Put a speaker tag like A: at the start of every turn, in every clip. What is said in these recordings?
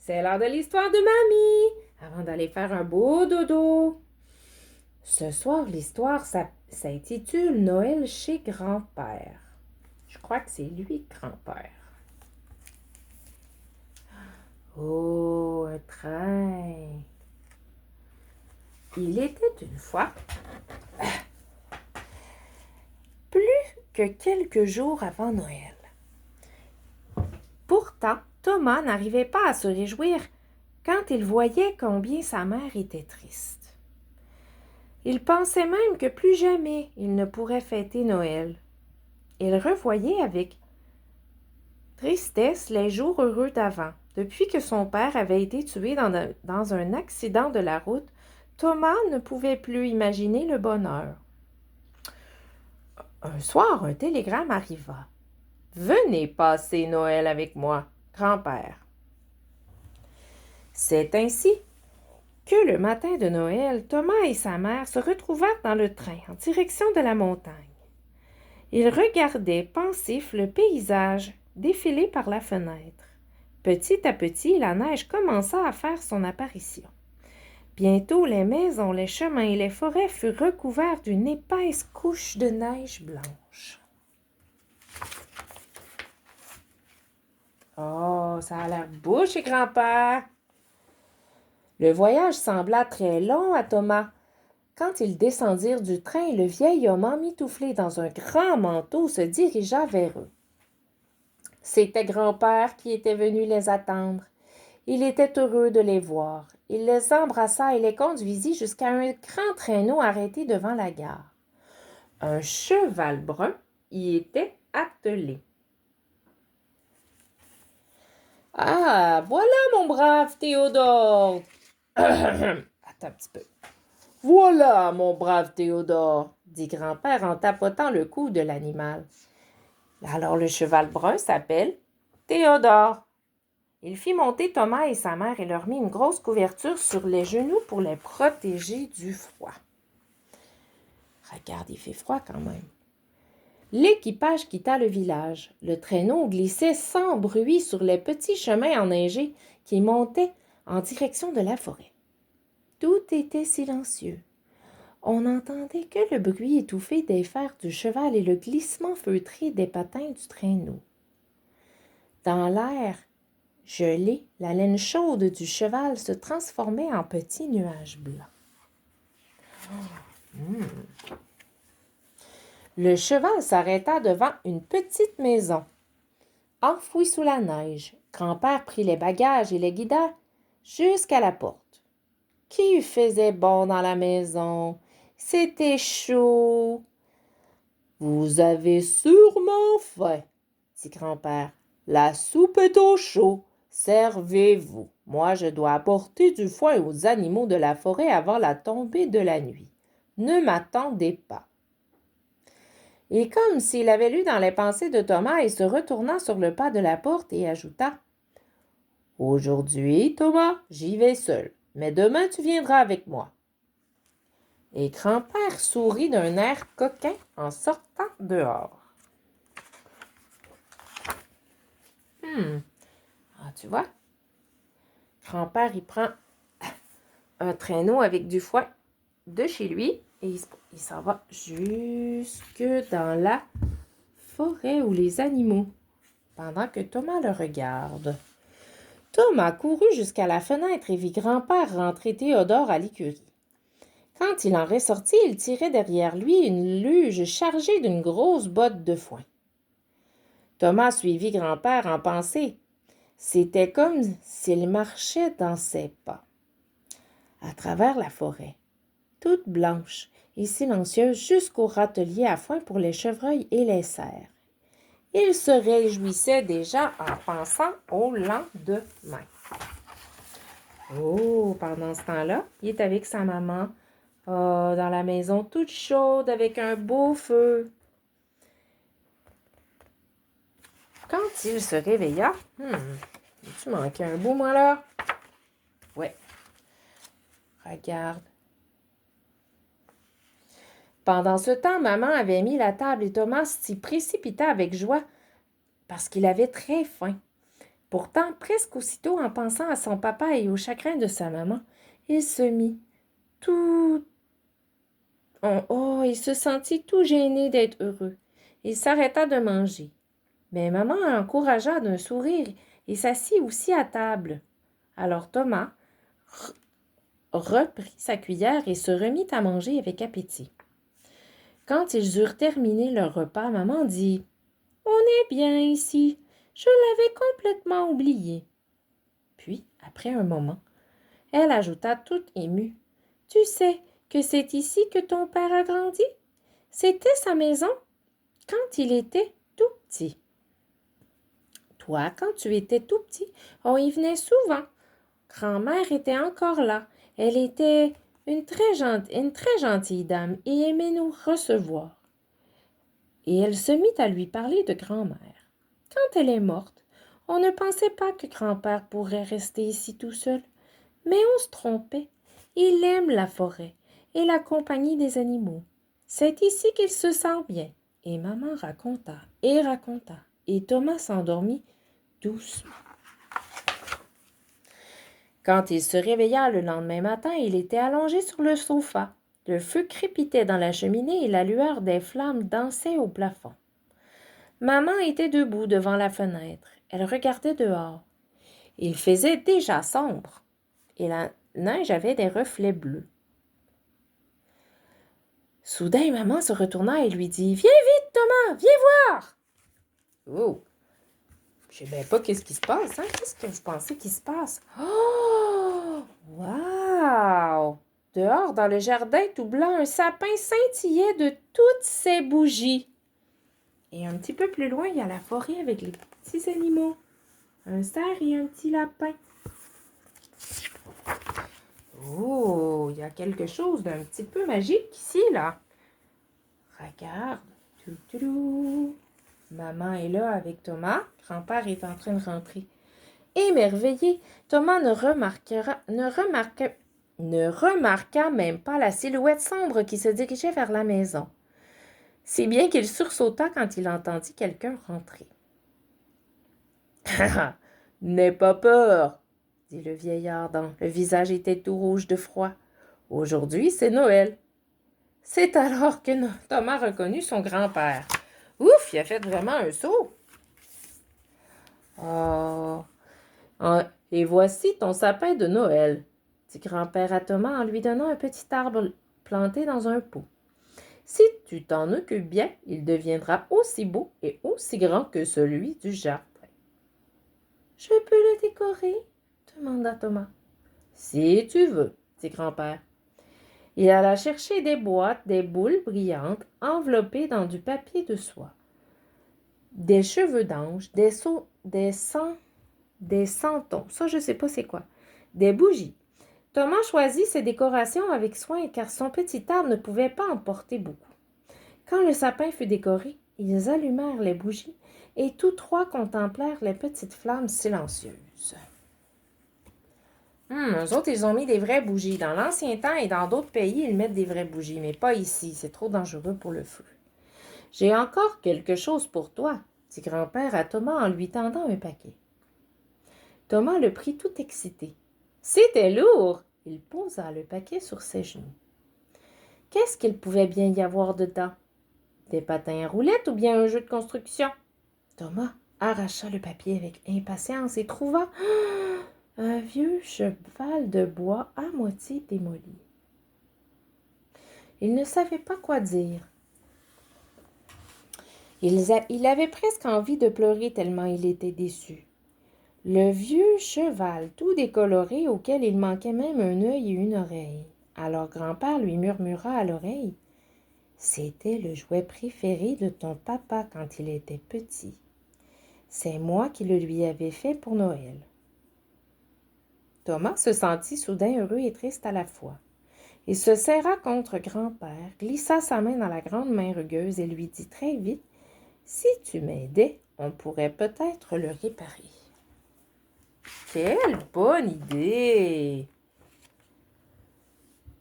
A: C'est l'heure de l'histoire de mamie, avant d'aller faire un beau dodo. Ce soir, l'histoire s'intitule Noël chez grand-père. Je crois que c'est lui, grand-père. Oh, un train. Il était une fois, plus que quelques jours avant Noël. Pourtant, Thomas n'arrivait pas à se réjouir quand il voyait combien sa mère était triste. Il pensait même que plus jamais il ne pourrait fêter Noël. Il revoyait avec tristesse les jours heureux d'avant. Depuis que son père avait été tué dans un accident de la route, Thomas ne pouvait plus imaginer le bonheur. Un soir, un télégramme arriva. « Venez passer Noël avec moi, grand-père. » C'est ainsi que le matin de Noël, Thomas et sa mère se retrouvèrent dans le train en direction de la montagne. Ils regardaient pensifs le paysage défiler par la fenêtre. Petit à petit, la neige commença à faire son apparition. Bientôt, les maisons, les chemins et les forêts furent recouverts d'une épaisse couche de neige blanche. Oh, ça a l'air beau chez grand-père! Le voyage sembla très long à Thomas. Quand ils descendirent du train, le vieil homme emmitouflé dans un grand manteau se dirigea vers eux. C'était grand-père qui était venu les attendre. Il était heureux de les voir. Il les embrassa et les conduisit jusqu'à un grand traîneau arrêté devant la gare. Un cheval brun y était attelé. « Ah, voilà mon brave Théodore! » Attends un petit peu. « Voilà mon brave Théodore! » dit grand-père en tapotant le cou de l'animal. Alors le cheval brun s'appelle Théodore. Il fit monter Thomas et sa mère et leur mit une grosse couverture sur les genoux pour les protéger du froid. Regarde, il fait froid quand même. L'équipage quitta le village. Le traîneau glissait sans bruit sur les petits chemins enneigés qui montaient en direction de la forêt. Tout était silencieux. On n'entendait que le bruit étouffé des fers du cheval et le glissement feutré des patins du traîneau. Dans l'air gelé, la laine chaude du cheval se transformait en petits nuages blancs. Le cheval s'arrêta devant une petite maison, enfouie sous la neige. Grand-père prit les bagages et les guida jusqu'à la porte. Qu'il faisait bon dans la maison. C'était chaud. « Vous avez sûrement faim, » dit grand-père. « La soupe est au chaud. Servez-vous. Moi, je dois apporter du foin aux animaux de la forêt avant la tombée de la nuit. Ne m'attendez pas. » Et comme s'il avait lu dans les pensées de Thomas, il se retourna sur le pas de la porte et ajouta « Aujourd'hui, Thomas, j'y vais seul, mais demain tu viendras avec moi. » Et grand-père sourit d'un air coquin en sortant dehors. Ah, tu vois, grand-père, il prend un traîneau avec du foin de chez lui et il s'en va jusque dans la forêt où les animaux, pendant que Thomas le regarde. Thomas courut jusqu'à la fenêtre et vit grand-père rentrer Théodore à l'écurie. Quand il en ressortit, il tirait derrière lui une luge chargée d'une grosse botte de foin. Thomas suivit grand-père en pensée. C'était comme s'il marchait dans ses pas, à travers la forêt, toute blanche et silencieuse jusqu'au râtelier à foin pour les chevreuils et les cerfs. Il se réjouissait déjà en pensant au lendemain. Oh, pendant ce temps-là, il est avec sa maman, dans la maison toute chaude avec un beau feu. Quand il se réveilla, tu manquais un bout, moi, là? Ouais. Regarde. Pendant ce temps, maman avait mis la table et Thomas s'y précipita avec joie parce qu'il avait très faim. Pourtant, presque aussitôt, en pensant à son papa et au chagrin de sa maman, il se mit tout... il se sentit tout gêné d'être heureux. Il s'arrêta de manger. Mais maman l'encouragea d'un sourire et s'assit aussi à table. Alors Thomas reprit sa cuillère et se remit à manger avec appétit. Quand ils eurent terminé leur repas, maman dit « On est bien ici. Je l'avais complètement oublié. » Puis, après un moment, elle ajouta toute émue « Tu sais que c'est ici que ton père a grandi? C'était sa maison quand il était tout petit. Toi, quand tu étais tout petit, on y venait souvent. Grand-mère était encore là. Elle était une très gentille dame et aimait nous recevoir. » Et elle se mit à lui parler de grand-mère. Quand elle est morte, on ne pensait pas que grand-père pourrait rester ici tout seul. Mais on se trompait. Il aime la forêt et la compagnie des animaux. C'est ici qu'il se sent bien. Et maman raconta et raconta. Et Thomas s'endormit doucement. Quand il se réveilla le lendemain matin, il était allongé sur le sofa. Le feu crépitait dans la cheminée et la lueur des flammes dansait au plafond. Maman était debout devant la fenêtre. Elle regardait dehors. Il faisait déjà sombre et la neige avait des reflets bleus. Soudain, maman se retourna et lui dit « Viens vite, Thomas, viens voir! » Oh! Je ne sais même pas qu'est-ce qui se passe, hein? Qu'est-ce que vous pensez qui se passe? Oh! Wow! Dehors, dans le jardin tout blanc, un sapin scintillait de toutes ses bougies. Et un petit peu plus loin, il y a la forêt avec les petits animaux. Un cerf et un petit lapin. Oh, il y a quelque chose d'un petit peu magique ici, là. Regarde. Maman est là avec Thomas. Grand-père est en train de rentrer. Émerveillé, Thomas ne remarqua même pas la silhouette sombre qui se dirigeait vers la maison. Si bien qu'il sursauta quand il entendit quelqu'un rentrer. « N'aie pas peur, » dit le vieillard dont le visage était tout rouge de froid. « Aujourd'hui, c'est Noël. » C'est alors que Thomas reconnut son grand-père. Ouf, il a fait vraiment un saut. Oh, et voici ton sapin de Noël, dit grand-père à Thomas en lui donnant un petit arbre planté dans un pot. Si tu t'en occupes bien, il deviendra aussi beau et aussi grand que celui du jardin. Je peux le décorer? Demanda Thomas. Si tu veux, dit grand-père. Il alla chercher des boîtes, des boules brillantes enveloppées dans du papier de soie, des cheveux d'ange, des santons, ça je sais pas c'est quoi, des bougies. Thomas choisit ses décorations avec soin car son petit arbre ne pouvait pas en porter beaucoup. Quand le sapin fut décoré, ils allumèrent les bougies et tous trois contemplèrent les petites flammes silencieuses. Eux autres, ils ont mis des vraies bougies. Dans l'ancien temps et dans d'autres pays, ils mettent des vraies bougies, mais pas ici. C'est trop dangereux pour le feu. J'ai encore quelque chose pour toi, dit grand-père à Thomas en lui tendant un paquet. Thomas le prit tout excité. C'était lourd! Il posa le paquet sur ses genoux. Qu'est-ce qu'il pouvait bien y avoir dedans? Des patins à roulettes ou bien un jeu de construction? Thomas arracha le papier avec impatience et trouva un vieux cheval de bois à moitié démoli. Il ne savait pas quoi dire. Il avait presque envie de pleurer tellement il était déçu. Le vieux cheval tout décoloré auquel il manquait même un œil et une oreille. Alors grand-père lui murmura à l'oreille « C'était le jouet préféré de ton papa quand il était petit. C'est moi qui le lui avais fait pour Noël. » Thomas se sentit soudain heureux et triste à la fois. Il se serra contre grand-père, glissa sa main dans la grande main rugueuse et lui dit très vite « Si tu m'aidais, on pourrait peut-être le réparer. » Quelle bonne idée!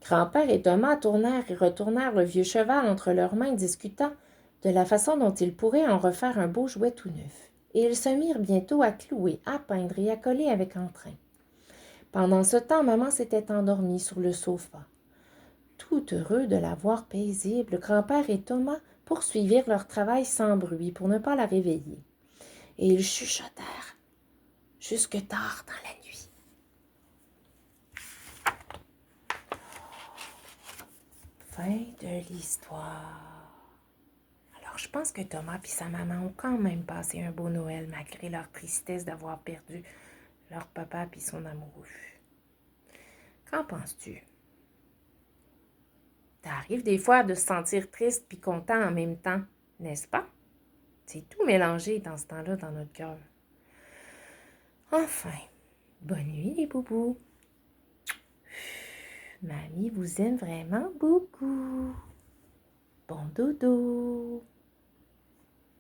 A: Grand-père et Thomas tournèrent et retournèrent le vieux cheval entre leurs mains, discutant de la façon dont ils pourraient en refaire un beau jouet tout neuf. et ils se mirent bientôt à clouer, à peindre et à coller avec entrain. Pendant ce temps, maman s'était endormie sur le sofa. Tout heureux de la voir paisible, grand-père et Thomas poursuivirent leur travail sans bruit pour ne pas la réveiller. Et ils chuchotèrent jusque tard dans la nuit. Fin de l'histoire. Alors, je pense que Thomas et sa maman ont quand même passé un beau Noël malgré leur tristesse d'avoir perdu leur papa et son amoureux. Qu'en penses-tu? T'arrive des fois de se sentir triste puis content en même temps, n'est-ce pas? C'est tout mélangé dans ce temps-là dans notre cœur. Enfin, bonne nuit les boubous. Mamie vous aime vraiment beaucoup. Bon dodo.